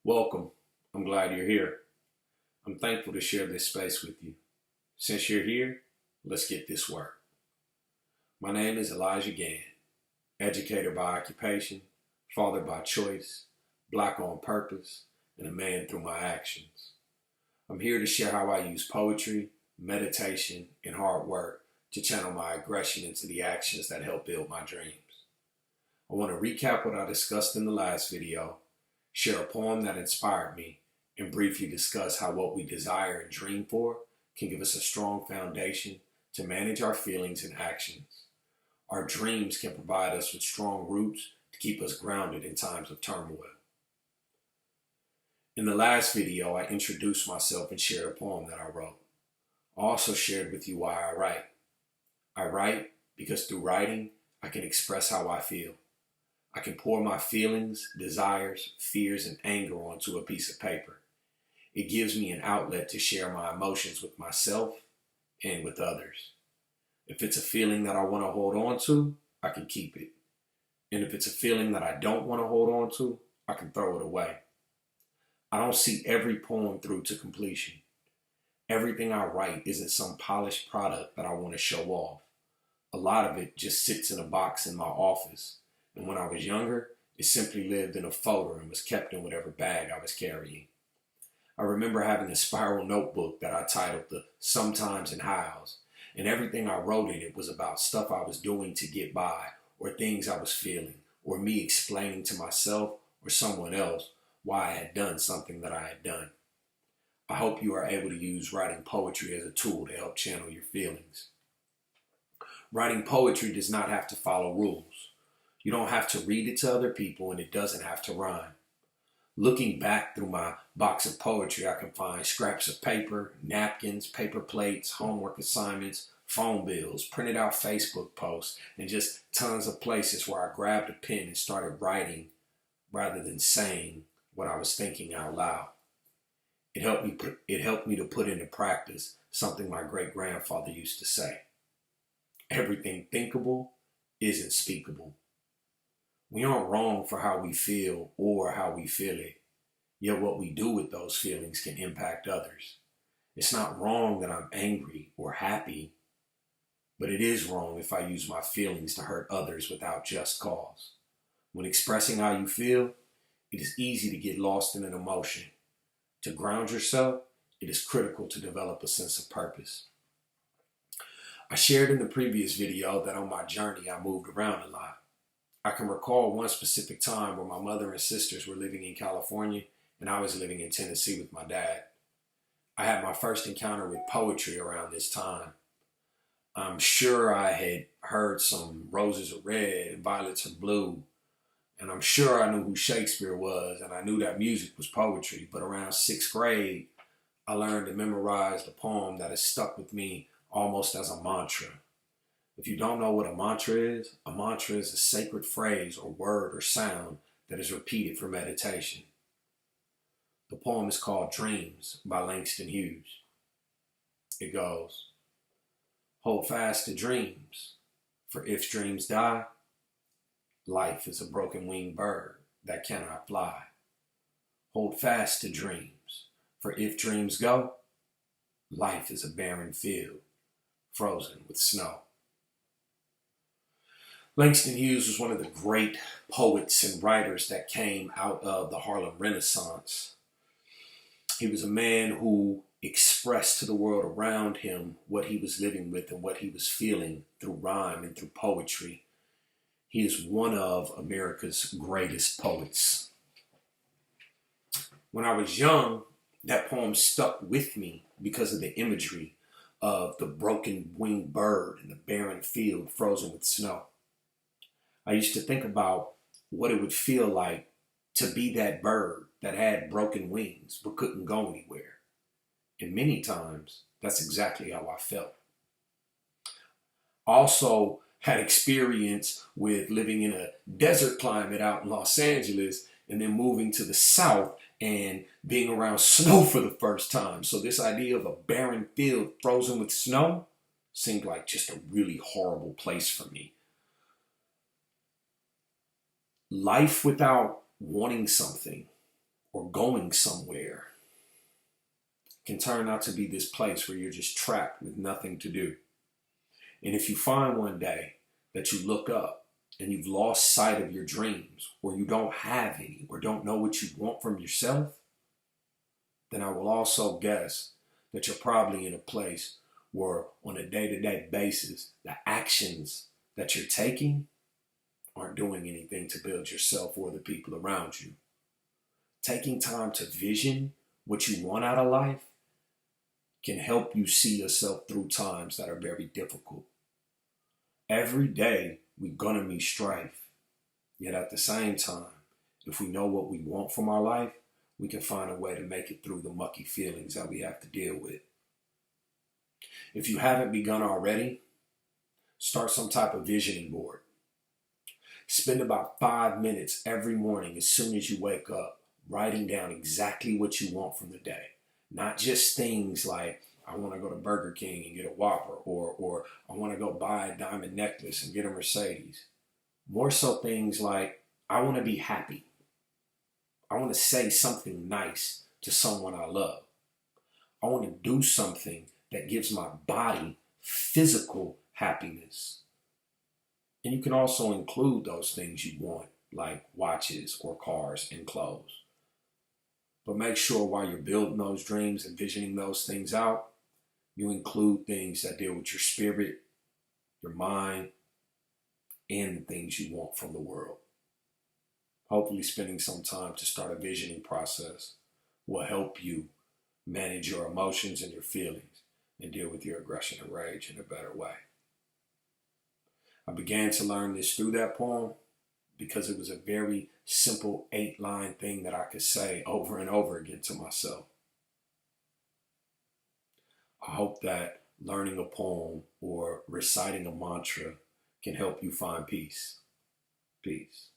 Welcome. I'm glad you're here. I'm thankful to share this space with you. Since you're here, let's get this work. My name is Elijah Gann, educator by occupation, father by choice, black on purpose, and a man through my actions. I'm here to share how I use poetry, meditation, and hard work to channel my aggression into the actions that help build my dreams. I want to recap what I discussed in the last video, share a poem that inspired me, and briefly discuss how what we desire and dream for can give us a strong foundation to manage our feelings and actions. Our dreams can provide us with strong roots to keep us grounded in times of turmoil. In the last video, I introduced myself and shared a poem that I wrote. I also shared with you why I write. I write because through writing, I can express how I feel. I can pour my feelings, desires, fears, and anger onto a piece of paper. It gives me an outlet to share my emotions with myself and with others. If it's a feeling that I want to hold on to, I can keep it. And if it's a feeling that I don't want to hold on to, I can throw it away. I don't see every poem through to completion. Everything I write isn't some polished product that I want to show off. A lot of it just sits in a box in my office. And when I was younger, it simply lived in a folder and was kept in whatever bag I was carrying. I remember having a spiral notebook that I titled the Sometimes and Hows, and everything I wrote in it was about stuff I was doing to get by, or things I was feeling, or me explaining to myself or someone else why I had done something that I had done. I hope you are able to use writing poetry as a tool to help channel your feelings. Writing poetry does not have to follow rules. You don't have to read it to other people, and it doesn't have to rhyme. Looking back through my box of poetry, I can find scraps of paper, napkins, paper plates, homework assignments, phone bills, printed out Facebook posts, and just tons of places where I grabbed a pen and started writing rather than saying what I was thinking out loud. It helped me to put into practice something my great-grandfather used to say. Everything thinkable isn't speakable. We aren't wrong for how we feel or how we feel it, yet what we do with those feelings can impact others. It's not wrong that I'm angry or happy, but it is wrong if I use my feelings to hurt others without just cause. When expressing how you feel, it is easy to get lost in an emotion. To ground yourself, it is critical to develop a sense of purpose. I shared in the previous video that on my journey I moved around a lot. I can recall one specific time where my mother and sisters were living in California and I was living in Tennessee with my dad. I had my first encounter with poetry around this time. I'm sure I had heard some roses are red and violets are blue, and I'm sure I knew who Shakespeare was, and I knew that music was poetry, but around 6th grade, I learned to memorize the poem that has stuck with me almost as a mantra. If you don't know what a mantra is a sacred phrase or word or sound that is repeated for meditation. The poem is called Dreams by Langston Hughes. It goes, hold fast to dreams, for if dreams die, life is a broken-winged bird that cannot fly. Hold fast to dreams, for if dreams go, life is a barren field, frozen with snow. Langston Hughes was one of the great poets and writers that came out of the Harlem Renaissance. He was a man who expressed to the world around him what he was living with and what he was feeling through rhyme and through poetry. He is one of America's greatest poets. When I was young, that poem stuck with me because of the imagery of the broken-winged bird and the barren field frozen with snow. I used to think about what it would feel like to be that bird that had broken wings but couldn't go anywhere. And many times, that's exactly how I felt. Also had experience with living in a desert climate out in Los Angeles and then moving to the South and being around snow for the first time. So this idea of a barren field frozen with snow seemed like just a really horrible place for me. Life without wanting something or going somewhere can turn out to be this place where you're just trapped with nothing to do. And if you find one day that you look up and you've lost sight of your dreams, or you don't have any, or don't know what you want from yourself, then I will also guess that you're probably in a place where on a day-to-day basis, the actions that you're taking aren't doing anything to build yourself or the people around you. Taking time to vision what you want out of life can help you see yourself through times that are very difficult. Every day we're gonna meet strife, yet at the same time, if we know what we want from our life, we can find a way to make it through the mucky feelings that we have to deal with. If you haven't begun already, start some type of visioning board. Spend about 5 minutes every morning as soon as you wake up, writing down exactly what you want from the day. Not just things like, I want to go to Burger King and get a Whopper, or I want to go buy a diamond necklace and get a Mercedes. More so things like, I want to be happy. I want to say something nice to someone I love. I want to do something that gives my body physical happiness. And you can also include those things you want, like watches or cars and clothes. But make sure while you're building those dreams and visioning those things out, you include things that deal with your spirit, your mind, and the things you want from the world. Hopefully spending some time to start a visioning process will help you manage your emotions and your feelings and deal with your aggression and rage in a better way. I began to learn this through that poem because it was a very simple 8-line thing that I could say over and over again to myself. I hope that learning a poem or reciting a mantra can help you find peace. Peace.